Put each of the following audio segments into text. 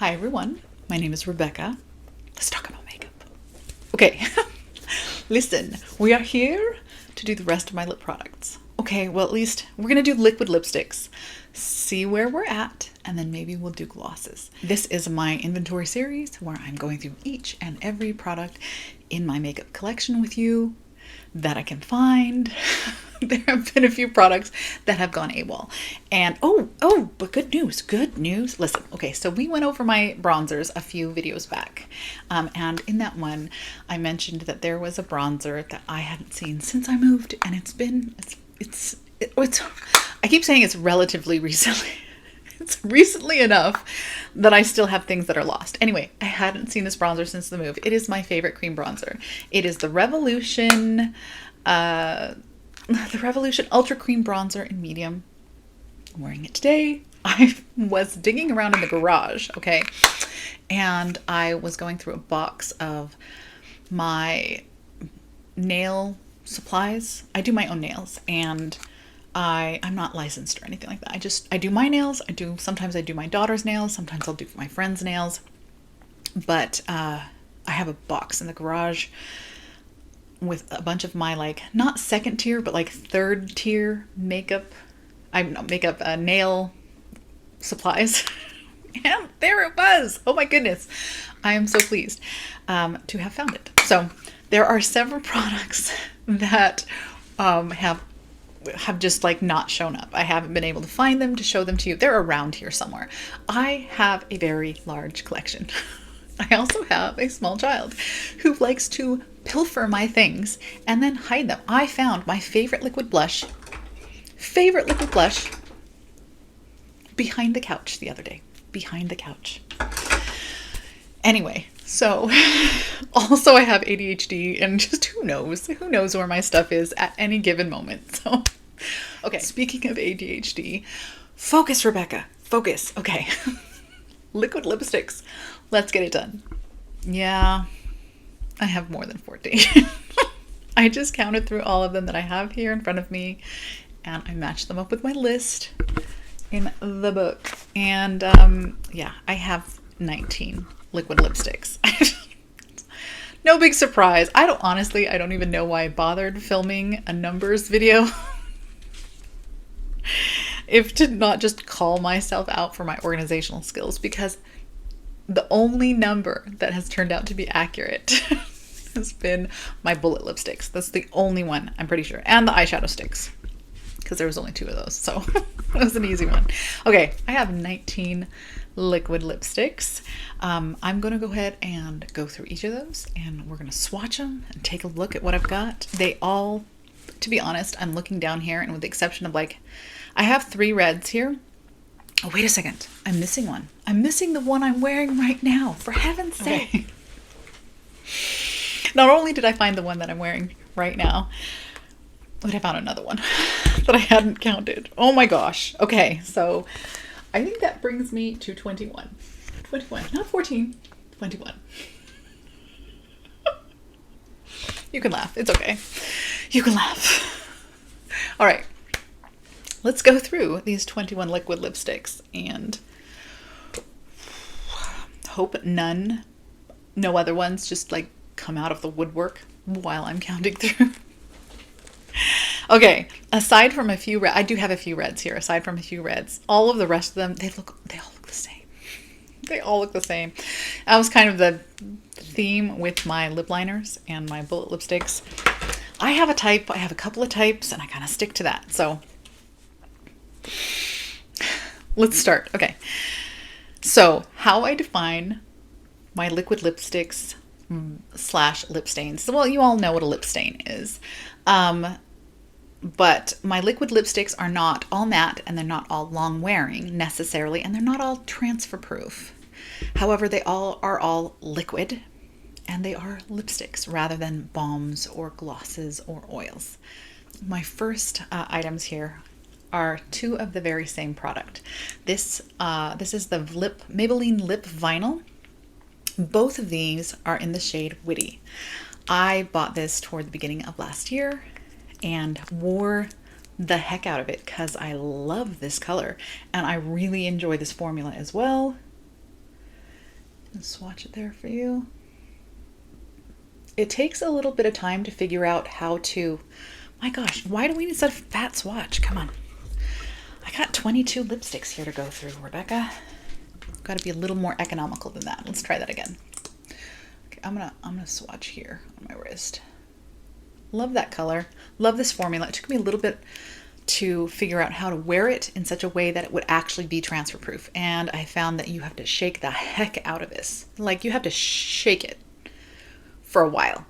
Hi everyone, my name is Rebecca. Let's talk about makeup. Okay, listen, we are here to do the rest of my lip products. Okay, well at least we're gonna do liquid lipsticks, see where we're at, and then maybe we'll do glosses. This is my inventory series where I'm going through each and every product in my makeup collection with you that I can find. There have been a few products that have gone AWOL. And but good news, good news. Listen, okay, so we went over my bronzers a few videos back. And in that one, I mentioned that there was a bronzer that I hadn't seen since I moved, and it's I keep saying it's relatively recently. It's recently enough that I still have things that are lost. Anyway, I hadn't seen this bronzer since the move. It is my favorite cream bronzer. It is the Revolution Ultra Cream Bronzer in medium. I'm wearing it today. I was digging around in the garage, okay? And I was going through a box of my nail supplies. I do my own nails, and I'm not licensed or anything like that. I do my nails. Sometimes I do my daughter's nails. Sometimes I'll do my friend's nails. But I have a box in the garage with a bunch of my, like, not second tier, but like third tier nail supplies. And there it was. Oh my goodness. I am so pleased to have found it. So there are several products that have just like not shown up. I haven't been able to find them to show them to you. They're around here somewhere. I have a very large collection. I also have a small child who likes to pilfer my things and then hide them. I found my favorite liquid blush behind the couch the other day. Behind the couch. Anyway, so also I have ADHD, and just who knows where my stuff is at any given moment. So, okay, speaking of ADHD, focus, Rebecca, focus. Okay, liquid lipsticks. Let's get it done. Yeah, I have more than 14. I just counted through all of them that I have here in front of me, and I matched them up with my list in the book. And yeah, I have 19 liquid lipsticks. No big surprise. I don't even know why I bothered filming a numbers video if to not just call myself out for my organizational skills, because the only number that has turned out to be accurate has been my bullet lipsticks. That's the only one, I'm pretty sure. And the eyeshadow sticks, because there was only 2 of those. So that was an easy one. Okay, I have 19 liquid lipsticks. I'm going to go ahead and go through each of those, and we're going to swatch them and take a look at what I've got. They all, to be honest, I'm looking down here, and with the exception of, like, I have 3 reds here. Oh, wait a second. I'm missing one. I'm missing the one I'm wearing right now, for heaven's sake. Not only did I find the one that I'm wearing right now, but I found another one that I hadn't counted. Oh my gosh. Okay, so I think that brings me to 21. 21, not 14, 21. You can laugh. It's okay. You can laugh. All right. Let's go through these 21 liquid lipsticks and hope no other ones just like come out of the woodwork while I'm counting through. Okay, aside from a few I do have a few reds here. Aside from a few reds, all of the rest of them, they all look the same. They all look the same. That was kind of the theme with my lip liners and my bullet lipsticks. I have a couple of types, and I kind of stick to that. So let's start. Okay. So how I define my liquid lipsticks / lip stains. Well, you all know what a lip stain is. But my liquid lipsticks are not all matte, and they're not all long wearing necessarily, and they're not all transfer proof. However, they are all liquid, and they are lipsticks rather than balms or glosses or oils. My first items here are 2 of the very same product. This is the Maybelline Lip Vinyl. Both of these are in the shade Witty. I bought this toward the beginning of last year and wore the heck out of it because I love this color and I really enjoy this formula as well. swatch it there for you. It takes a little bit of time to figure out how to, my gosh, why do we need such a fat swatch? Come on. I got 22 lipsticks here to go through, Rebecca. Got to be a little more economical than that. Let's try that again. Okay, I'm gonna swatch here on my wrist. Love that color. Love this formula. It took me a little bit to figure out how to wear it in such a way that it would actually be transfer proof. And I found that you have to shake the heck out of this. Like, you have to shake it for a while.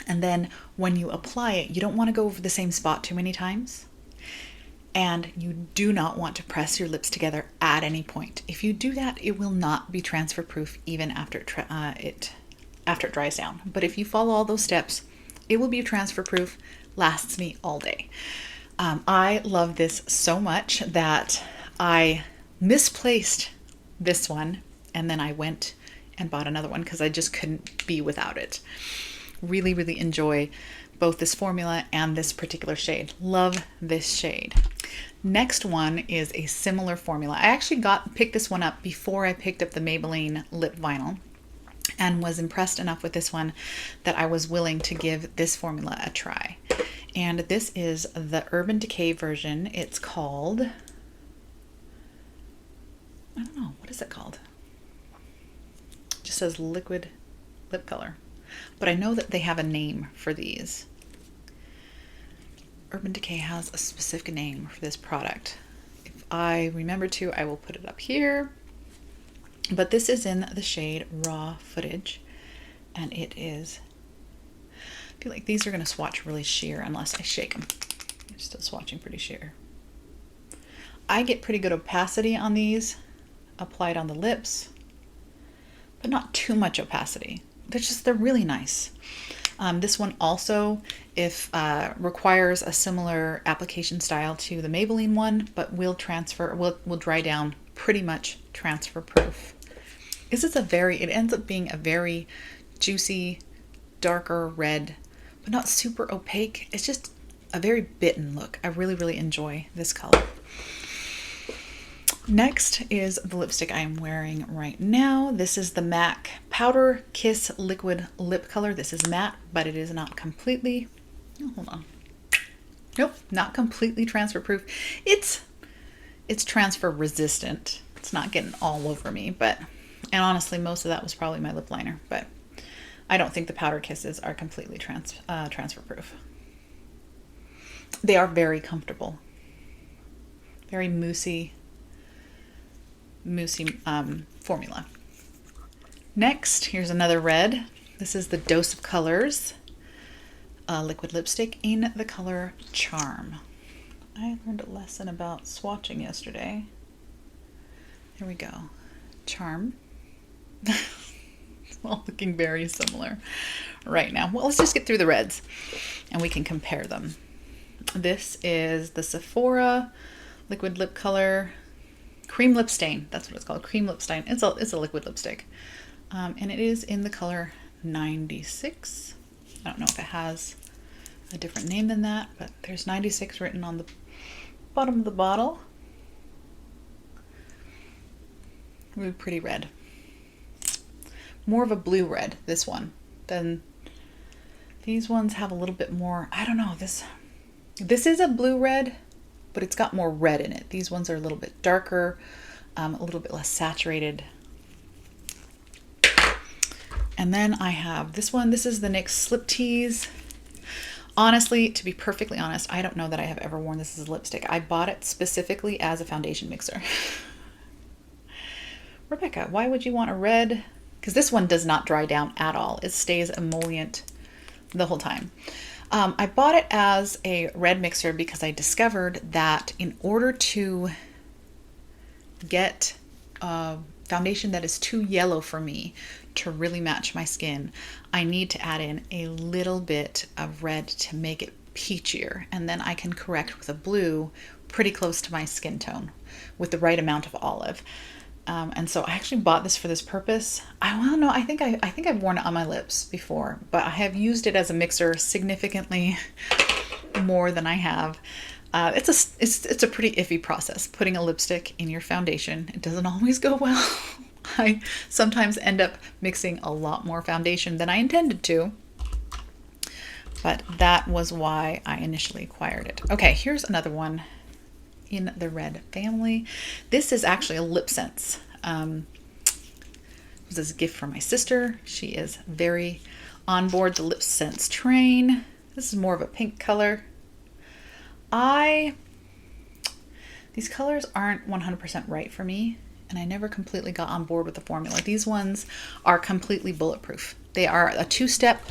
And then when you apply it, you don't want to go over the same spot too many times. And you do not want to press your lips together at any point. If you do that, it will not be transfer proof even after it dries down. But if you follow all those steps, it will be transfer proof, lasts me all day. I love this so much that I misplaced this one, and then I went and bought another one because I just couldn't be without it. Really, really enjoy both this formula and this particular shade. Love this shade. Next one is a similar formula. I actually picked this one up before I picked up the Maybelline lip vinyl, and was impressed enough with this one that I was willing to give this formula a try. And this is the Urban Decay version. It's called, I don't know, what is it called? It just says liquid lip color. But I know that they have a name for these. Urban Decay has a specific name for this product. If I remember to, I will put it up here. But this is in the shade Raw Footage, and it is, I feel like these are going to swatch really sheer unless I shake them. They're still swatching pretty sheer. I get pretty good opacity on these, applied on the lips, but not too much opacity. They're really nice. This one also requires a similar application style to the Maybelline one, but will dry down pretty much transfer proof. This is it ends up being a very juicy, darker red, but not super opaque. It's just a very bitten look. I really, really enjoy this color. Next is the lipstick I am wearing right now. This is the MAC Powder Kiss Liquid Lip Color. This is matte, but it is not completely, hold on. Nope, not completely transfer proof. It's transfer resistant. It's not getting all over me, and honestly, most of that was probably my lip liner, but I don't think the powder kisses are completely transfer proof. They are very comfortable. Very moussey formula. Next, here's another red. This is the Dose of Colors liquid lipstick in the color Charm. I learned a lesson about swatching yesterday. Here we go. Charm. It's all looking very similar right now. Well, let's just get through the reds and we can compare them. This is the Sephora liquid lip color Cream Lip Stain. That's what it's called. Cream Lip Stain. It's a liquid lipstick. And it is in the color 96. I don't know if it has a different name than that, but there's 96 written on the bottom of the bottle. Really pretty red. More of a blue red, this one. Then these ones have a little bit more, I don't know, this is a blue red, but it's got more red in it. These ones are a little bit darker, a little bit less saturated. And then I have this one. This is the NYX Slip Tease. Honestly, to be perfectly honest, I don't know that I have ever worn this as a lipstick. I bought it specifically as a foundation mixer. Rebecca, why would you want a red? Because this one does not dry down at all. It stays emollient the whole time. I bought it as a red mixer because I discovered that in order to get a foundation that is too yellow for me to really match my skin, I need to add in a little bit of red to make it peachier, and then I can correct with a blue pretty close to my skin tone with the right amount of olive. And so I actually bought this for this purpose. I think I've worn it on my lips before, but I have used it as a mixer significantly more than I have. It's a pretty iffy process, putting a lipstick in your foundation. It doesn't always go well. I sometimes end up mixing a lot more foundation than I intended to. But that was why I initially acquired it. Okay, here's another one in the red family. This is actually a lip sense. This is a gift from my sister. She is very on board the lip sense train. This is more of a pink color. These colors aren't 100% right for me, and I never completely got on board with the formula. These ones are completely bulletproof. They are a two-step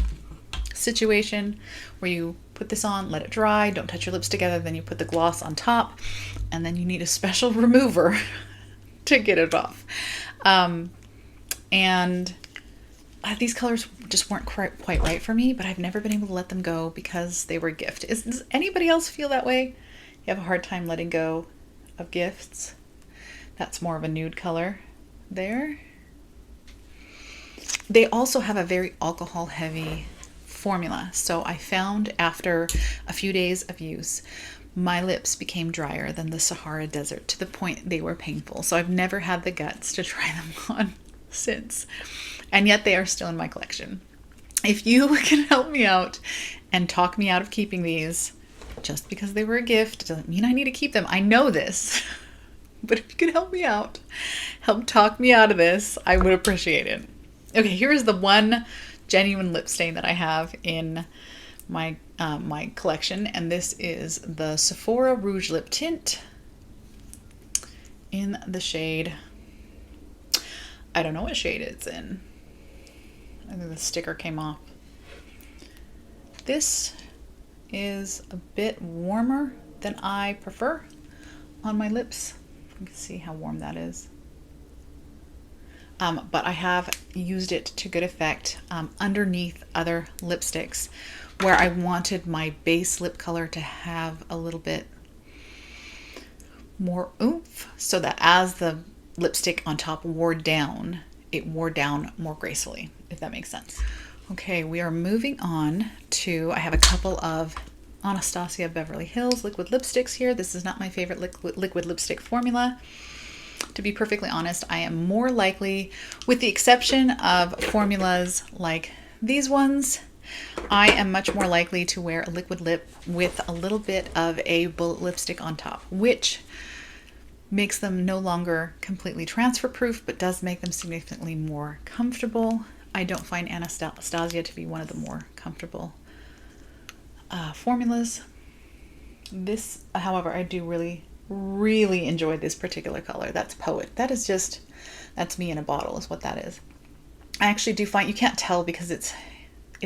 situation where you put this on, let it dry, don't touch your lips together, then you put the gloss on top, and then you need a special remover to get it off. These colors just weren't quite right for me, but I've never been able to let them go because they were a gift. Does anybody else feel that way? You have a hard time letting go of gifts? That's more of a nude color there. They also have a very alcohol heavy formula. So I found after a few days of use, my lips became drier than the Sahara Desert to the point they were painful. So I've never had the guts to try them on since. And yet they are still in my collection. If you can help me out and talk me out of keeping these, just because they were a gift doesn't mean I need to keep them. I know this. But if you could help me out, help talk me out of this, I would appreciate it. Okay, here's the one genuine lip stain that I have in my my collection, and this is the Sephora Rouge Lip Tint in the shade, I don't know what shade it's in. I think the sticker came off. This is a bit warmer than I prefer on my lips. You can see how warm that is. But I have used it to good effect underneath other lipsticks where I wanted my base lip color to have a little bit more oomph, so that as the lipstick on top wore down, it wore down more gracefully, if that makes sense. Okay, we are moving on to, I have a couple of Anastasia Beverly Hills liquid lipsticks here. This is not my favorite liquid lipstick formula. To be perfectly honest, I am more likely, with the exception of formulas like these ones, I am much more likely to wear a liquid lip with a little bit of a bullet lipstick on top, which makes them no longer completely transfer proof, but does make them significantly more comfortable. I don't find Anastasia to be one of the more comfortable formulas. This, however, I do really enjoy this particular color. That's Poet. That's me in a bottle is what that is. I actually do find, you can't tell because it's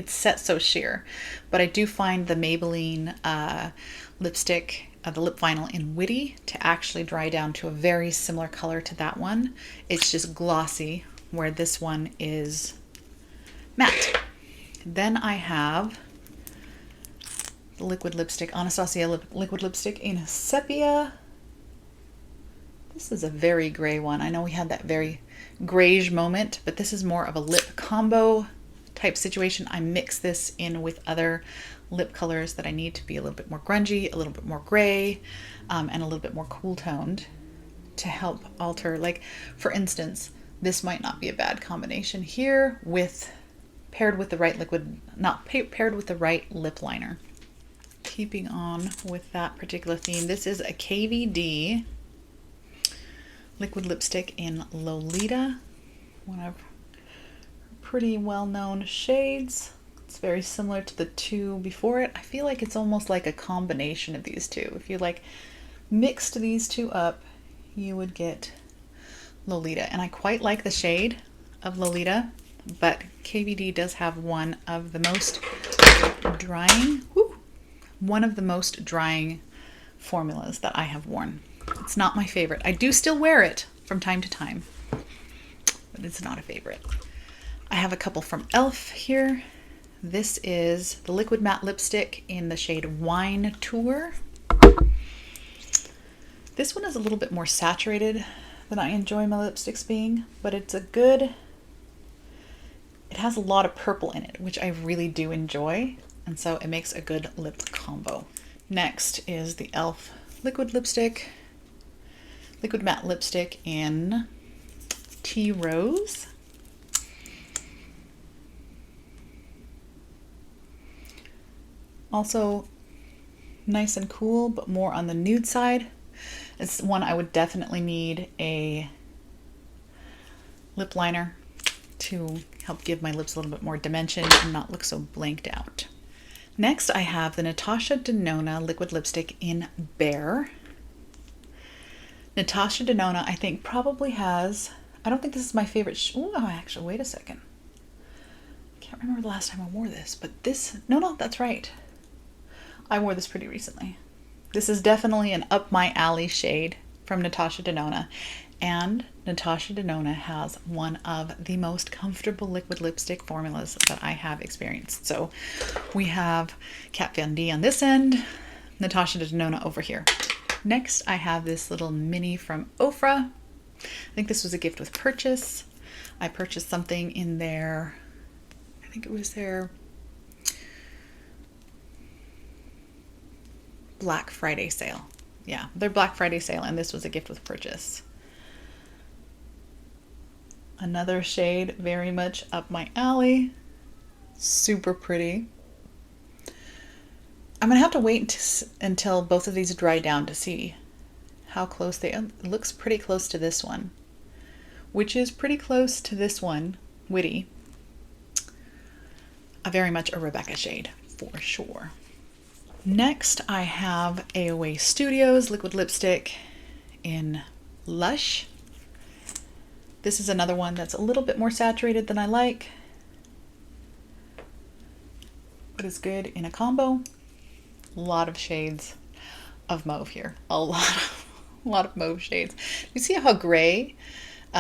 set so sheer, but I do find the Maybelline lipstick, the lip vinyl in Witty, to actually dry down to a very similar color to that one. It's just glossy, where this one is matte. Then I have the liquid lipstick, Anastasia liquid lipstick in Sepia. This is a very gray one. I know we had that very grayish moment, but this is more of a lip combo type situation. I mix this in with other lip colors that I need to be a little bit more grungy, a little bit more gray, and a little bit more cool toned to help alter. Like, for instance, this might not be a bad combination here with paired with the right liquid, not paired with the right lip liner. Keeping on with that particular theme, this is a KVD liquid lipstick in Lolita, one of her pretty well-known shades. It's very similar to the two before it. I feel like it's almost like a combination of these two. If you like mixed these two up, you would get Lolita. And I quite like the shade of Lolita, but KVD does have one of the most drying formulas that I have worn. It's not my favorite. I do still wear it from time to time, but it's not a favorite. I have a couple from e.l.f. here. This is the liquid matte lipstick in the shade Wine Tour. This one is a little bit more saturated than I enjoy my lipsticks being, but it has a lot of purple in it, which I really do enjoy, and so it makes a good lip combo. Next is the e.l.f. liquid matte lipstick in Tea Rose. Also nice and cool, but more on the nude side. It's one I would definitely need a lip liner to help give my lips a little bit more dimension and not look so blanked out. Next, I have the Natasha Denona liquid lipstick in Bare. Natasha Denona, I think, probably has, I don't think this is my favorite. Oh, actually, wait a second. I can't remember the last time I wore this, but this, no, that's right. I wore this pretty recently. This is definitely an up my alley shade from Natasha Denona. And Natasha Denona has one of the most comfortable liquid lipstick formulas that I have experienced. So we have Kat Von D on this end, Natasha Denona over here. Next, I have this little mini from Ofra. I think this was a gift with purchase. I purchased something in their, I think it was their Black Friday sale. Yeah, their Black Friday sale, and this was a gift with purchase. Another shade very much up my alley. Super pretty. I'm gonna have to wait until both of these dry down to see how close they are. It looks pretty close to this one, which is pretty close to this one, Witty. Very much a Rebecca shade for sure. Next, I have AOA Studios liquid lipstick in Lush. This is another one that's a little bit more saturated than I like, but is good in a combo. A lot of shades of mauve here. A lot of mauve shades. You see how gray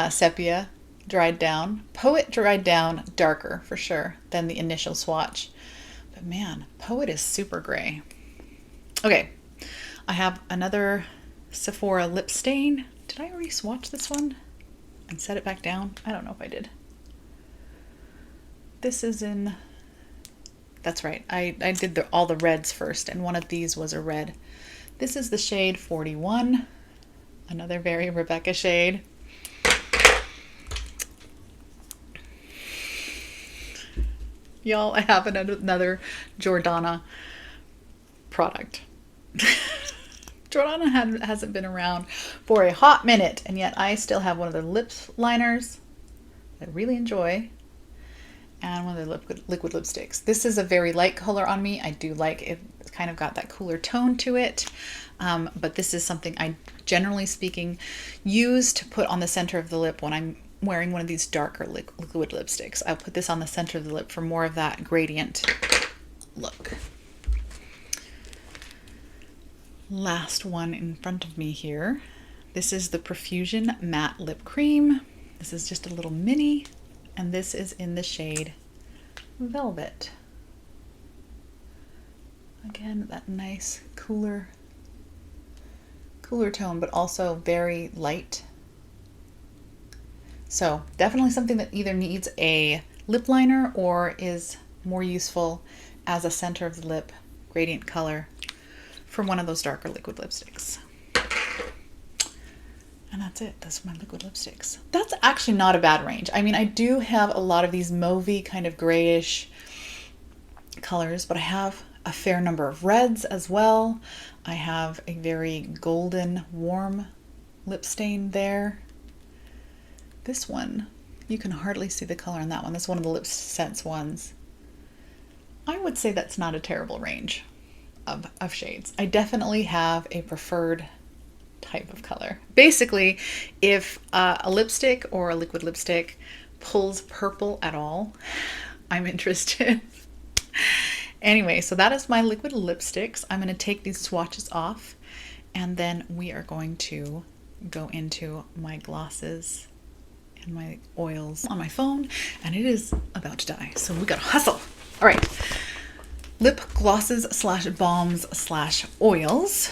sepia dried down? Poet dried down darker for sure than the initial swatch. But man, Poet is super gray. Okay, I have another Sephora lip stain. Did I already swatch this one and set it back down? I don't know if I did. This is in, that's right, I did all the reds first, and one of these was a red. This is the shade 41, another very Rebecca shade. Y'all, I have another Jordana product. Jordana hasn't been around for a hot minute, and yet I still have one of their lip liners that I really enjoy, and one of their liquid lipsticks. This is a very light color on me. I do like it. It's kind of got that cooler tone to it, but this is something I, generally speaking, use to put on the center of the lip when I'm wearing one of these darker liquid lipsticks. I'll put this on the center of the lip for more of that gradient look. Last one in front of me here. This is the Profusion Matte Lip Cream. This is just a little mini, and this is in the shade Velvet. Again, that nice cooler tone, but also very light. So definitely something that either needs a lip liner or is more useful as a center of the lip gradient color for one of those darker liquid lipsticks. And that's it. That's my liquid lipsticks. That's actually not a bad range. I mean, I do have a lot of these mauvey kind of grayish colors, but I have a fair number of reds as well. I have a very golden warm lip stain there. This one, you can hardly see the color on that one. That's one of the Lip Sense ones. I would say that's not a terrible range of shades. I definitely have a preferred type of color. Basically, if a lipstick or a liquid lipstick pulls purple at all, I'm interested. Anyway, so that is my liquid lipsticks. I'm going to take these swatches off, and then we are going to go into my glosses and my oils on my phone, and it is about to die, so we gotta hustle. All right, lip glosses slash balms slash oils.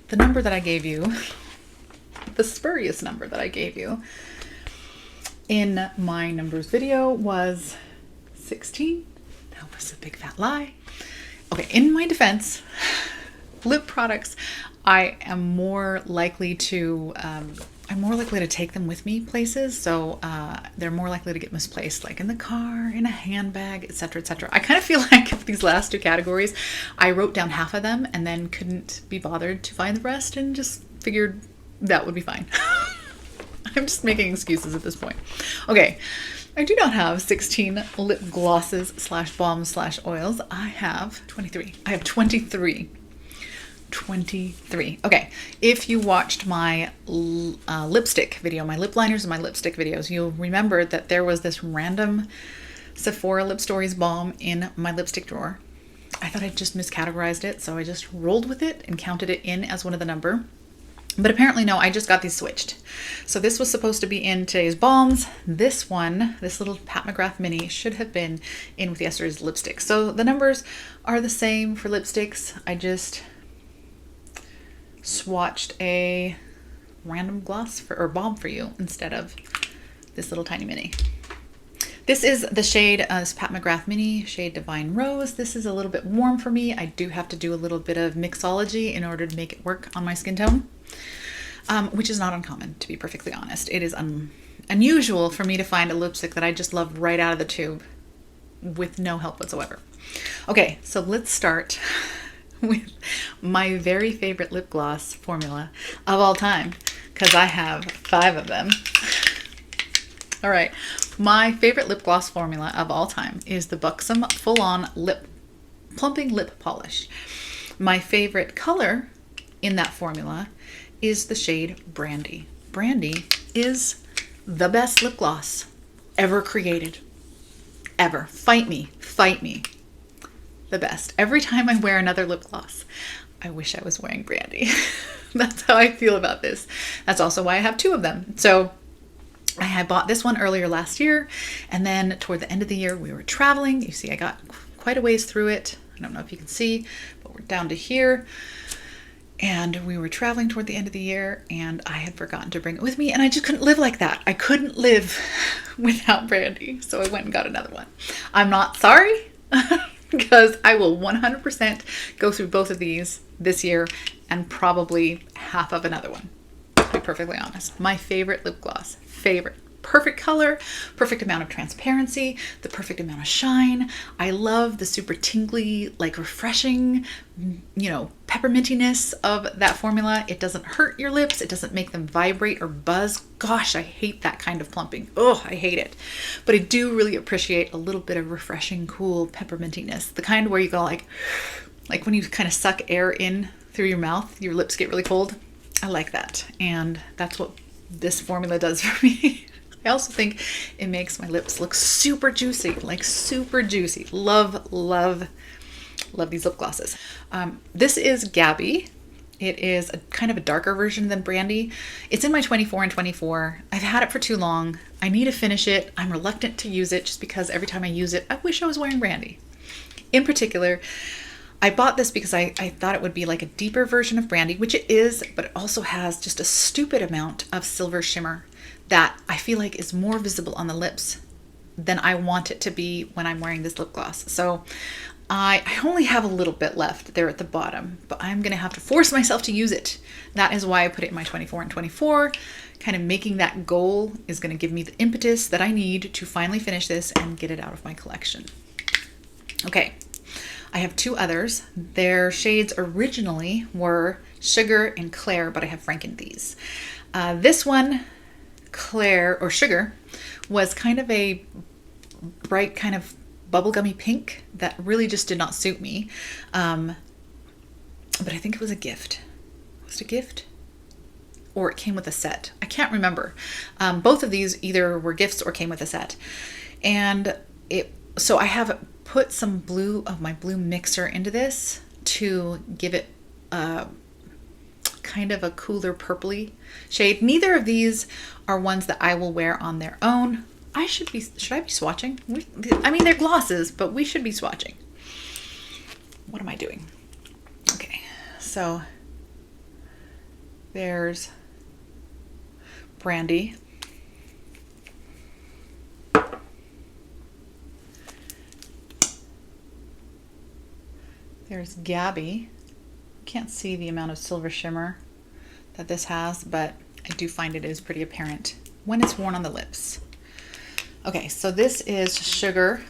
The number that I gave you, the spurious number that I gave you in my numbers video was 16. That was a big fat lie. Okay, in my defense, lip products, I am more likely to I'm more likely to take them with me places, so they're more likely to get misplaced, like in the car, in a handbag, etc., etc. I kind of feel like these last two categories, I wrote down half of them and then couldn't be bothered to find the rest and just figured that would be fine. I'm just making excuses at this point. Okay, I do not have 16 lip glosses / balms / oils. I have 23. I have 23. 23. Okay, if you watched my lipstick video, my lip liners and my lipstick videos, you'll remember that there was this random Sephora Lip Stories balm in my lipstick drawer. I thought I just miscategorized it, so I just rolled with it and counted it in as one of the number. But apparently no, I just got these switched. So this was supposed to be in today's balms. This one, this little Pat McGrath mini, should have been in with yesterday's lipstick. So the numbers are the same for lipsticks. I just swatched a random gloss or balm for you instead of this little tiny mini. This is the shade, this Pat McGrath mini, shade Divine Rose. This is a little bit warm for me. I do have to do a little bit of mixology in order to make it work on my skin tone, which is not uncommon, to be perfectly honest. It is unusual for me to find a lipstick that I just love right out of the tube with no help whatsoever. Okay, so let's start with my very favorite lip gloss formula of all time, because I have 5 of them. All right, my favorite lip gloss formula of all time is the Buxom Full On Plumping Lip Polish. My favorite color in that formula is the shade Brandy. Brandy is the best lip gloss ever created. Ever. Fight me. Fight me. The best. Every time I wear another lip gloss, I wish I was wearing Brandy. That's how I feel about this. That's also why I have 2 of them. So I had bought this one earlier last year, and then toward the end of the year we were traveling. You see I got quite a ways through it. I don't know if you can see, but we're down to here. And we were traveling toward the end of the year, and I had forgotten to bring it with me, and I just couldn't live like that. I couldn't live without Brandy, so I went and got another one. I'm not sorry. Because I will 100% go through both of these this year and probably half of another one, to be perfectly honest. My favorite lip gloss, favorite. Perfect color, perfect amount of transparency, the perfect amount of shine. I love the super tingly, like refreshing, peppermintiness of that formula. It doesn't hurt your lips. It doesn't make them vibrate or buzz. Gosh, I hate that kind of plumping. Oh, I hate it. But I do really appreciate a little bit of refreshing, cool peppermintiness. The kind where you go like when you kind of suck air in through your mouth, your lips get really cold. I like that. And that's what this formula does for me. I also think it makes my lips look super juicy, like super juicy. Love, love, love these lip glosses. This is Gabby. It is a kind of a darker version than Brandy. It's in my 24 and 24. I've had it for too long. I need to finish it. I'm reluctant to use it just because every time I use it, I wish I was wearing Brandy. In particular, I bought this because I thought it would be like a deeper version of Brandy, which it is, but it also has just a stupid amount of silver shimmer that I feel like is more visible on the lips than I want it to be when I'm wearing this lip gloss. So I only have a little bit left there at the bottom, but I'm going to have to force myself to use it. That is why I put it in my 24 and 24. Kind of making that goal is going to give me the impetus that I need to finally finish this and get it out of my collection. Okay, I have 2 others. Their shades originally were Sugar and Claire, but I have frankened these. This one, Claire or Sugar, was kind of a bright kind of bubblegummy pink that really just did not suit me. But I think it was a gift. Was it a gift? Or it came with a set. I can't remember. Both of these either were gifts or came with a set. And so I have put some blue of my blue mixer into this to give it kind of a cooler purpley shade. Neither of these are ones that I will wear on their own. Should I be swatching? I mean, they're glosses, but we should be swatching. What am I doing? Okay, so there's Brandy. There's Gabby. Can't see the amount of silver shimmer that this has, but I do find it is pretty apparent when it's worn on the lips. Okay, so this is sugar.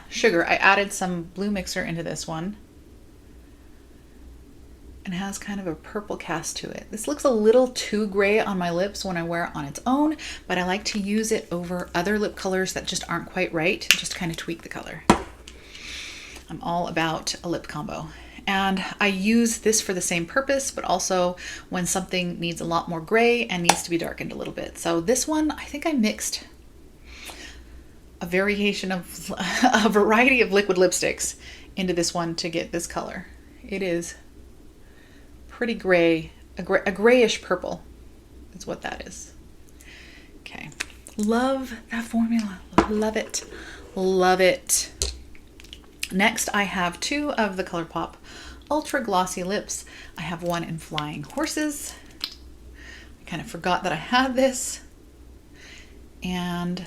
Sugar. I added some blue mixer into this one. And it has kind of a purple cast to it. This looks a little too gray on my lips when I wear it on its own, but I like to use it over other lip colors that just aren't quite right, just kind of tweak the color. I'm all about a lip combo. And I use this for the same purpose, but also when something needs a lot more gray and needs to be darkened a little bit. So this one, I think I mixed a variety of liquid lipsticks into this one to get this color. It is pretty gray, a grayish purple is what that is. Okay, love that formula, love it, love it. Next, I have two of the ColourPop Ultra Glossy Lips. I have one in Flying Horses. I kind of forgot that I had this. And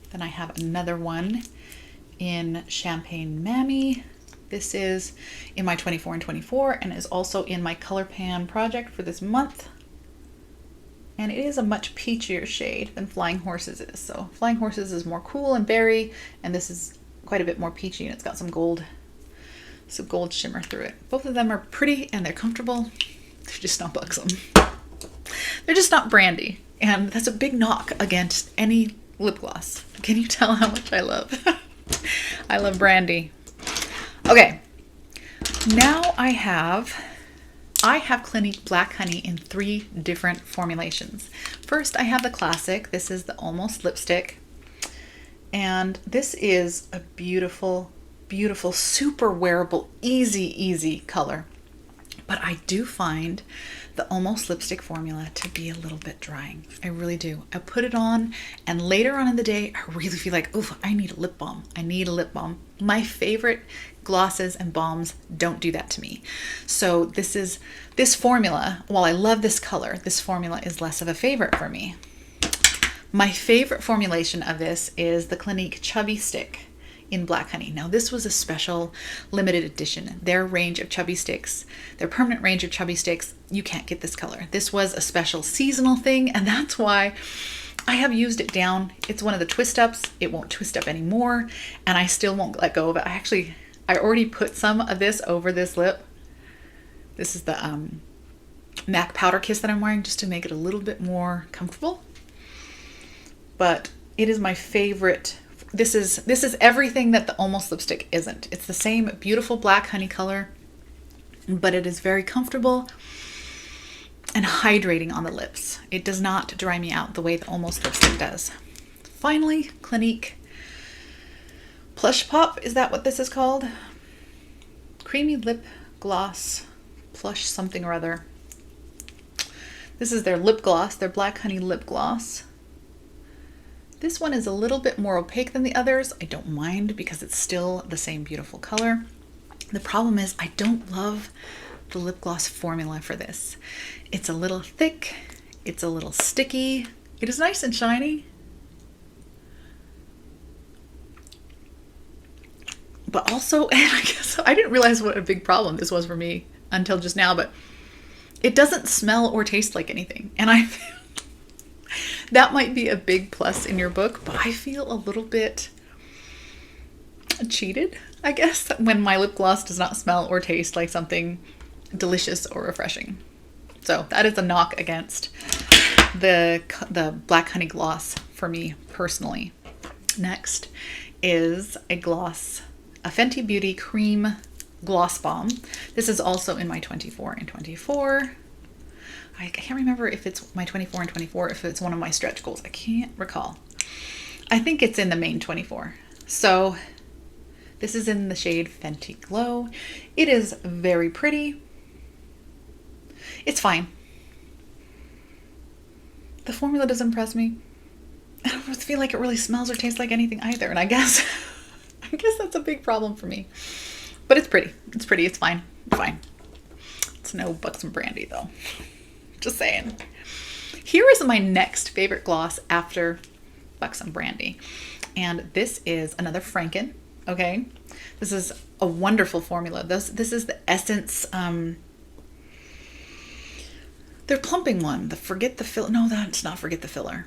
then I have another one in Champagne Mammy. This is in my 24 and 24 and is also in my Color Pan project for this month. And it is a much peachier shade than Flying Horses is. So Flying Horses is more cool and berry, and this is quite a bit more peachy, and it's got some gold shimmer through it. Both of them are pretty and they're comfortable. They're just not buxom. They're just not brandy. And that's a big knock against any lip gloss. Can you tell how much I love? I love brandy. Okay, now I have Clinique Black Honey in 3 different formulations. First, I have the classic. This is the Almost Lipstick. And this is a beautiful, beautiful, super wearable, easy color. But I do find the Almost Lipstick formula to be a little bit drying. I really do. I put it on, and later on in the day, I really feel like, oh, I need a lip balm. I need a lip balm. My favorite glosses and balms don't do that to me. So this formula, while I love this color, this formula is less of a favorite for me. My favorite formulation of this is the Clinique Chubby Stick in Black Honey. Now this was a special limited edition. Their range of chubby sticks, their permanent range of chubby sticks, you can't get this color. This was a special seasonal thing, and that's why I have used it down. It's one of the twist ups. It won't twist up anymore, and I still won't let go of it. I already put some of this over this lip. This is the MAC Powder Kiss that I'm wearing just to make it a little bit more comfortable. But it is my favorite. This is everything that the Almost Lipstick isn't. It's the same beautiful black honey color, but it is very comfortable and hydrating on the lips. It does not dry me out the way the Almost Lipstick does. Finally, Clinique Plush Pop, is that what this is called? Creamy Lip Gloss Plush something or other. This is their lip gloss, their Black Honey lip gloss. This one is a little bit more opaque than the others. I don't mind because it's still the same beautiful color. The problem is I don't love the lip gloss formula for this. It's a little thick, it's a little sticky. It is nice and shiny, but also, and I guess I didn't realize what a big problem this was for me until just now, but it doesn't smell or taste like anything. And that might be a big plus in your book, but I feel a little bit cheated, I guess, when my lip gloss does not smell or taste like something delicious or refreshing. So that is a knock against the Black Honey gloss for me personally. Next is a Fenty Beauty Cream Gloss Balm. This is also in my 24 and 24. I can't remember if it's my 24 and 24, if it's one of my stretch goals. I can't recall. I think it's in the main 24. So this is in the shade Fenty Glow. It is very pretty. It's fine. The formula doesn't impress me. I don't feel like it really smells or tastes like anything either. And I guess that's a big problem for me. But it's pretty. It's pretty. It's fine. Fine. It's no buxom brandy though. Just saying. Here is my next favorite gloss after Buxom Brandy. And this is another Franken, okay? This is a wonderful formula. This is the Essence Their plumping one, the Forget the Filler. No, that's not Forget the Filler.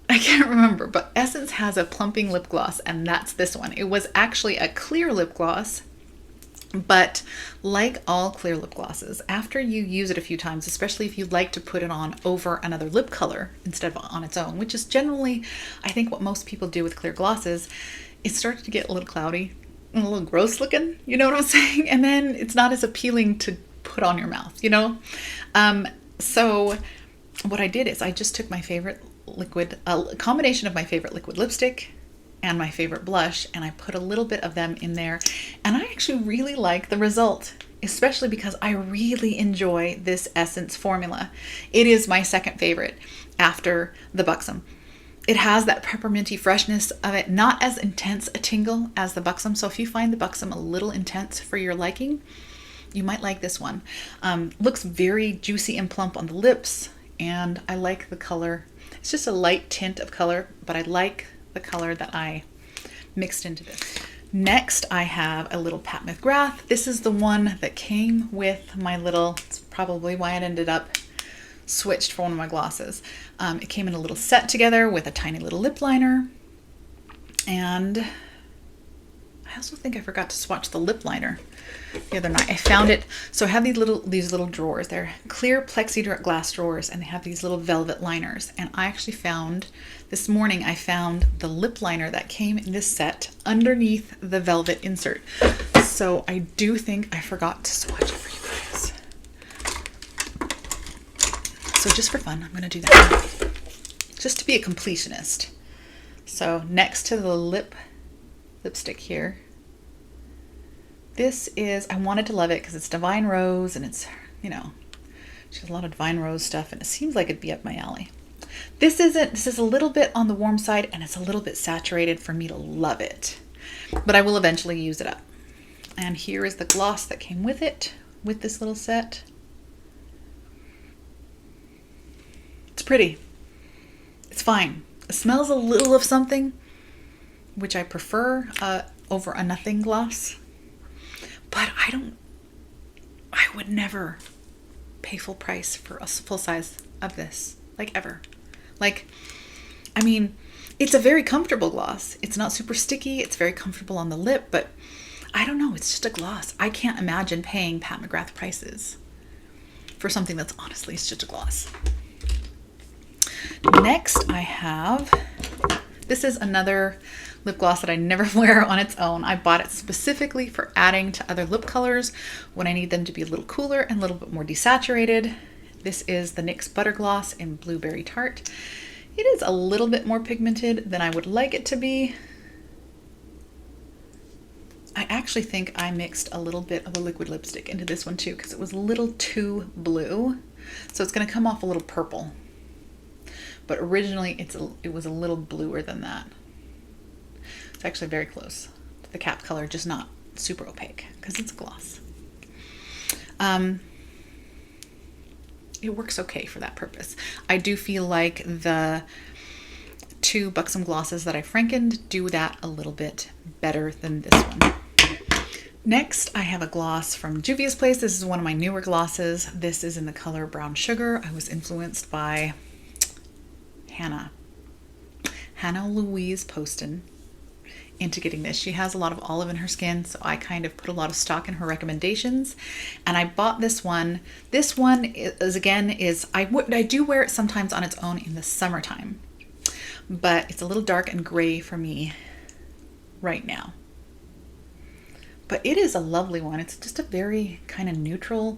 I can't remember, but Essence has a plumping lip gloss, and that's this one. It was actually a clear lip gloss, but like all clear lip glosses, after you use it a few times, especially if you'd like to put it on over another lip color instead of on its own, which is generally, I think, what most people do with clear glosses, it starts to get a little cloudy and a little gross looking, you know what I'm saying? And then it's not as appealing to put on your mouth, you know? So what I did is I just took my favorite liquid, a combination of my favorite liquid lipstick and my favorite blush, and I put a little bit of them in there, and I actually really like the result, especially because I really enjoy this Essence formula. It is my second favorite after the Buxom. It has that pepperminty freshness of it, not as intense a tingle as the Buxom. So if you find the Buxom a little intense for your liking, you might like this one. Looks very juicy and plump on the lips, and I like the color. It's just a light tint of color, but I like the color that I mixed into this. Next, I have a little Pat McGrath. This is the one that came with my little, it's probably why it ended up switched for one of my glosses. It came in a little set together with a tiny little lip liner, and I also think I forgot to swatch the lip liner the other night. I found it. So I have these little drawers. They're clear plexiglass drawers, and they have these little velvet liners. And I actually found, this morning, I found the lip liner that came in this set underneath the velvet insert. So I do think I forgot to swatch it for you guys. So just for fun, I'm going to do that. Just to be a completionist. So next to the lipstick here, this is, I wanted to love it because it's Divine Rose, and it's, you know, she has a lot of Divine Rose stuff, and it seems like it'd be up my alley. This is a little bit on the warm side, and it's a little bit saturated for me to love it, but I will eventually use it up. And here is the gloss that came with it, with this little set. It's pretty. It's fine. It smells a little of something, which I prefer over a nothing gloss. But I would never pay full price for a full size of this, like ever. Like, I mean, it's a very comfortable gloss. It's not super sticky. It's very comfortable on the lip, but I don't know. It's just a gloss. I can't imagine paying Pat McGrath prices for something that's honestly, it's just a gloss. Next I have, this is another lip gloss that I never wear on its own. I bought it specifically for adding to other lip colors when I need them to be a little cooler and a little bit more desaturated. This is the NYX Butter Gloss in Blueberry Tart. It is a little bit more pigmented than I would like it to be. I actually think I mixed a little bit of a liquid lipstick into this one too, because it was a little too blue. So it's going to come off a little purple. But originally it was a little bluer than that. It's actually very close to the cap color, just not super opaque because it's a gloss. It works okay for that purpose. I do feel like the two Buxom glosses that I frankened do that a little bit better than this one. Next, I have a gloss from Juvia's Place. This is one of my newer glosses. This is in the color Brown Sugar. I was influenced by Hannah Louise Poston into getting this. She has a lot of olive in her skin, so I kind of put a lot of stock in her recommendations, and I bought this one. This one is I do wear it sometimes on its own in the summertime, but it's a little dark and gray for me right now. But it is a lovely one. It's just a very kind of neutral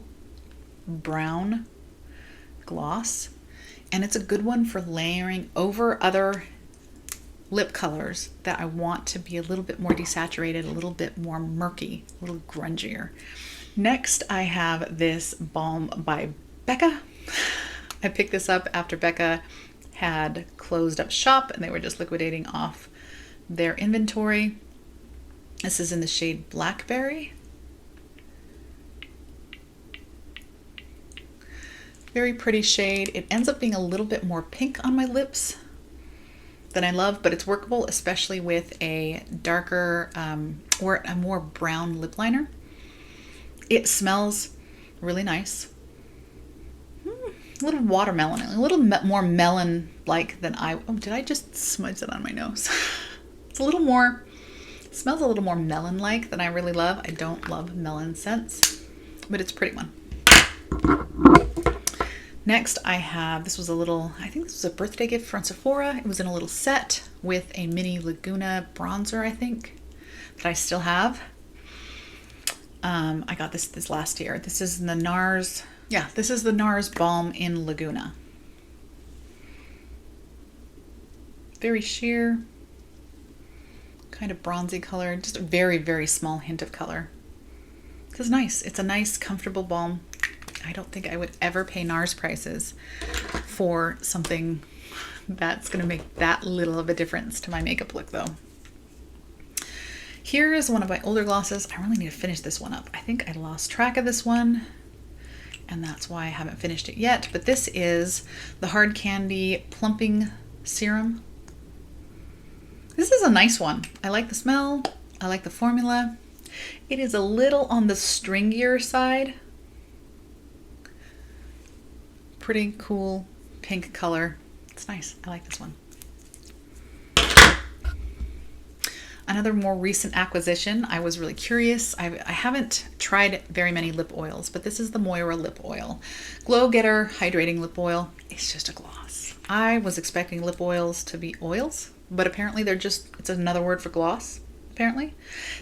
brown gloss, and it's a good one for layering over other lip colors that I want to be a little bit more desaturated, a little bit more murky, a little grungier. Next, I have this Balm by Becca. I picked this up after Becca had closed up shop and they were just liquidating off their inventory. This is in the shade Blackberry. Very pretty shade. It ends up being a little bit more pink on my lips than I love, but it's workable, especially with a darker or a more brown lip liner. It smells really nice. a little watermelon, a little more melon-like than oh, did I just smudge that on my nose? It's a little more, smells a little more melon-like than I really love. I don't love melon scents, but it's a pretty one. Next I have, this was a little, I think this was a birthday gift from Sephora. It was in a little set with a mini Laguna bronzer, I think, that I still have. I got this last year. This is the NARS, yeah, this is the NARS Balm in Laguna. Very sheer, kind of bronzy color, just a very, very small hint of color. This is nice. It's a nice, comfortable balm. I don't think I would ever pay NARS prices for something that's going to make that little of a difference to my makeup look, though. Here is one of my older glosses. I really need to finish this one up. I think I lost track of this one, and that's why I haven't finished it yet. But this is the Hard Candy Plumping Serum. This is a nice one. I like the smell. I like the formula. It is a little on the stringier side. Pretty cool pink color. It's nice. I like this one. Another more recent acquisition. I was really curious. I haven't tried very many lip oils, but this is the Moira lip oil. Glow Getter Hydrating Lip Oil. It's just a gloss. I was expecting lip oils to be oils, but apparently they're just, it's another word for gloss, apparently.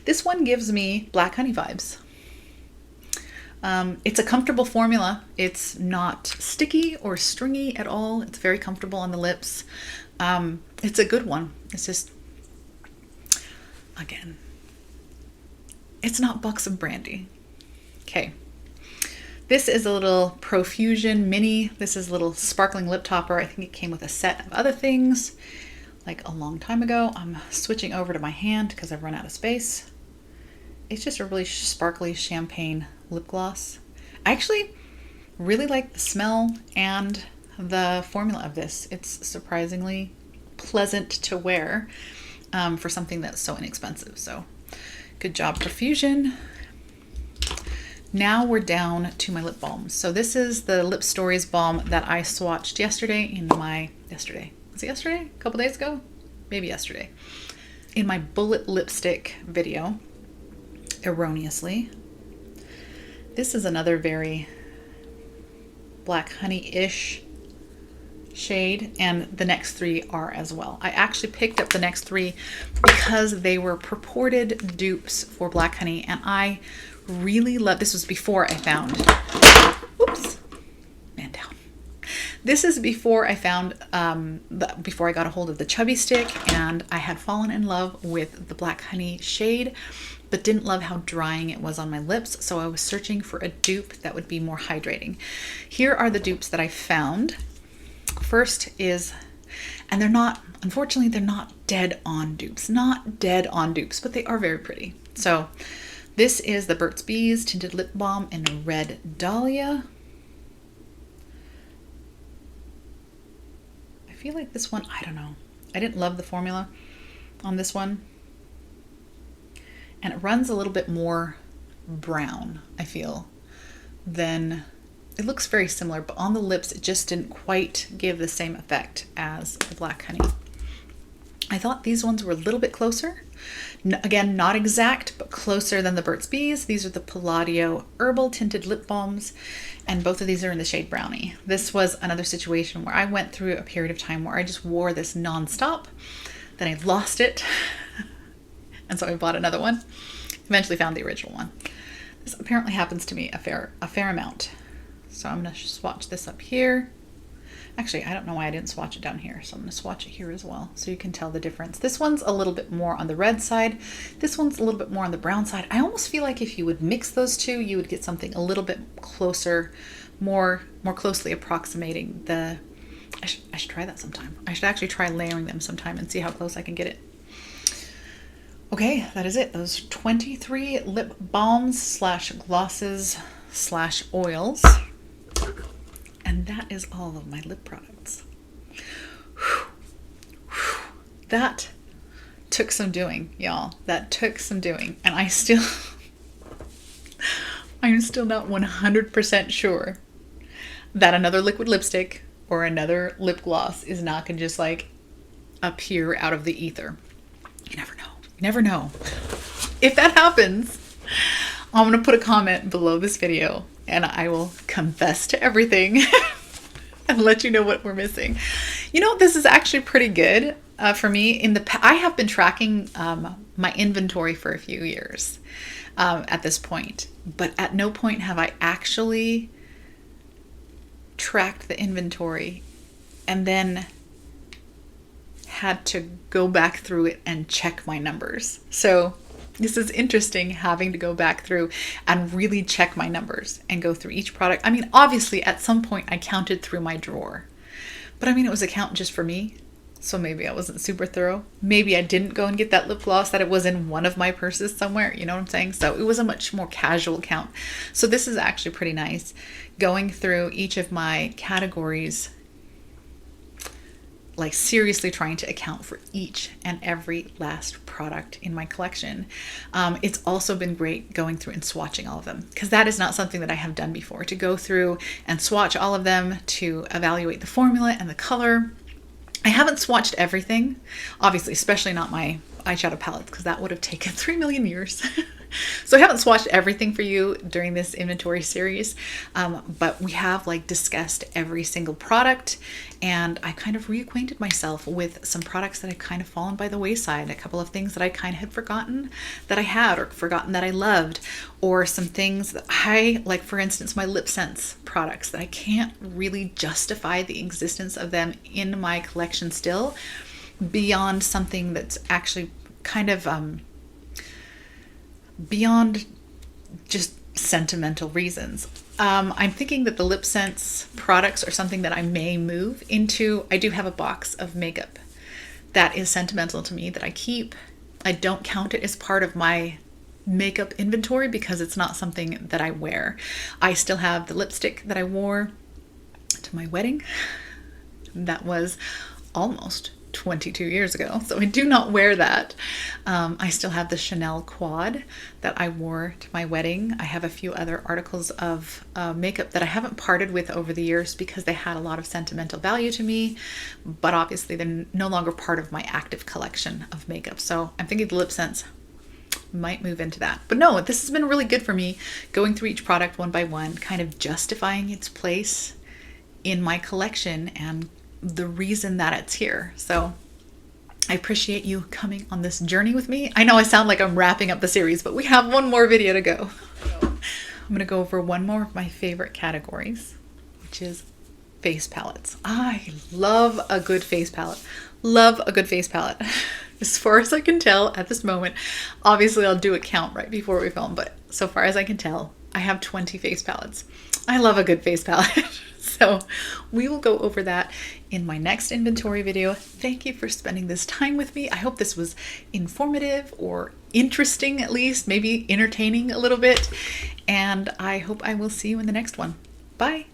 This one gives me Black Honey vibes. It's a comfortable formula. It's not sticky or stringy at all. It's very comfortable on the lips. It's a good one. It's just, again, it's not Buxom Brandy. Okay. This is a little Profusion Mini. This is a little sparkling lip topper. I think it came with a set of other things like a long time ago. I'm switching over to my hand because I've run out of space. It's just a really sparkly champagne lip gloss. I actually really like the smell and the formula of this. It's surprisingly pleasant to wear for something that's so inexpensive. So good job, Profusion. Now we're down to my lip balms. So this is the Lip Stories balm that I swatched yesterday in my, was it yesterday? A couple days ago? Maybe yesterday. In my bullet lipstick video, erroneously. This is another very Black Honey-ish shade, and the next three are as well. I actually picked up the next three because they were purported dupes for Black Honey, and I really love, this was before I found, oops, man down. This is before I found, before I got a hold of the Chubby Stick, and I had fallen in love with the Black Honey shade, but didn't love how drying it was on my lips, so I was searching for a dupe that would be more hydrating. Here are the dupes that I found. First is, and they're not, unfortunately, they're not dead-on dupes. Not dead-on dupes, but they are very pretty. So this is the Burt's Bees Tinted Lip Balm in Red Dahlia. I feel like this one, I don't know. I didn't love the formula on this one. And it runs a little bit more brown, I feel, than, it looks very similar, but on the lips it just didn't quite give the same effect as the Black Honey. I thought these ones were a little bit closer. Again, not exact, but closer than the Burt's Bees. These are the Palladio Herbal Tinted Lip Balms, and both of these are in the shade Brownie. This was another situation where I went through a period of time where I just wore this nonstop. Then I lost it, and so I bought another one. Eventually found the original one. This apparently happens to me a fair amount. So I'm going to swatch this up here. Actually, I don't know why I didn't swatch it down here, so I'm going to swatch it here as well so you can tell the difference. This one's a little bit more on the red side. This one's a little bit more on the brown side. I almost feel like if you would mix those two, you would get something a little bit closer, more closely approximating the... I should try that sometime. I should actually try layering them sometime and see how close I can get it. Okay, that is it. Those 23 lip balms slash glosses slash oils. And that is all of my lip products. That took some doing, y'all. That took some doing. And I'm still not 100% sure that another liquid lipstick or another lip gloss is not going to just like appear out of the ether. You never know. You never know. If that happens, I'm going to put a comment below this video and I will confess to everything and let you know what we're missing. You know, this is actually pretty good for me. I have been tracking my inventory for a few years at this point, but at no point have I actually tracked the inventory and then had to go back through it and check my numbers. So this is interesting, having to go back through and really check my numbers and go through each product. I mean, obviously at some point I counted through my drawer, but I mean, it was a count just for me. So maybe I wasn't super thorough. Maybe I didn't go and get that lip gloss, that it was in one of my purses somewhere. You know what I'm saying? So it was a much more casual count. So this is actually pretty nice, going through each of my categories, like seriously trying to account for each and every last product in my collection. It's also been great going through and swatching all of them, because that is not something that I have done before, to go through and swatch all of them, to evaluate the formula and the color. I haven't swatched everything, obviously, especially not my eyeshadow palettes, because that would have taken 3 million years. So I haven't swatched everything for you during this inventory series, but we have like discussed every single product, and I kind of reacquainted myself with some products that had kind of fallen by the wayside, a couple of things that I kind of had forgotten that I had, or forgotten that I loved, or some things that I, like for instance, my lip sense products that I can't really justify the existence of them in my collection still, beyond something that's actually kind of beyond just sentimental reasons. I'm thinking that the lip sense products are something that I may move into. I do have a box of makeup that is sentimental to me that I keep. I don't count it as part of my makeup inventory because it's not something that I wear. I still have the lipstick that I wore to my wedding. That was almost 22 years ago, so I do not wear that. I still have the Chanel quad that I wore to my wedding. I have a few other articles of makeup that I haven't parted with over the years because they had a lot of sentimental value to me, but obviously they're no longer part of my active collection of makeup. So I'm thinking the lip sense might move into that. But no, this has been really good for me, going through each product one by one, kind of justifying its place in my collection and the reason that it's here. So I appreciate you coming on this journey with me. I know I sound like I'm wrapping up the series, but we have one more video to go. I'm going to go over one more of my favorite categories, which is face palettes. I love a good face palette. Love a good face palette. As far as I can tell at this moment, obviously I'll do a count right before we film, but so far as I can tell, I have 20 face palettes. I love a good face palette. So we will go over that in my next inventory video. Thank you for spending this time with me. I hope this was informative or interesting, at least, maybe entertaining a little bit. And I hope I will see you in the next one. Bye.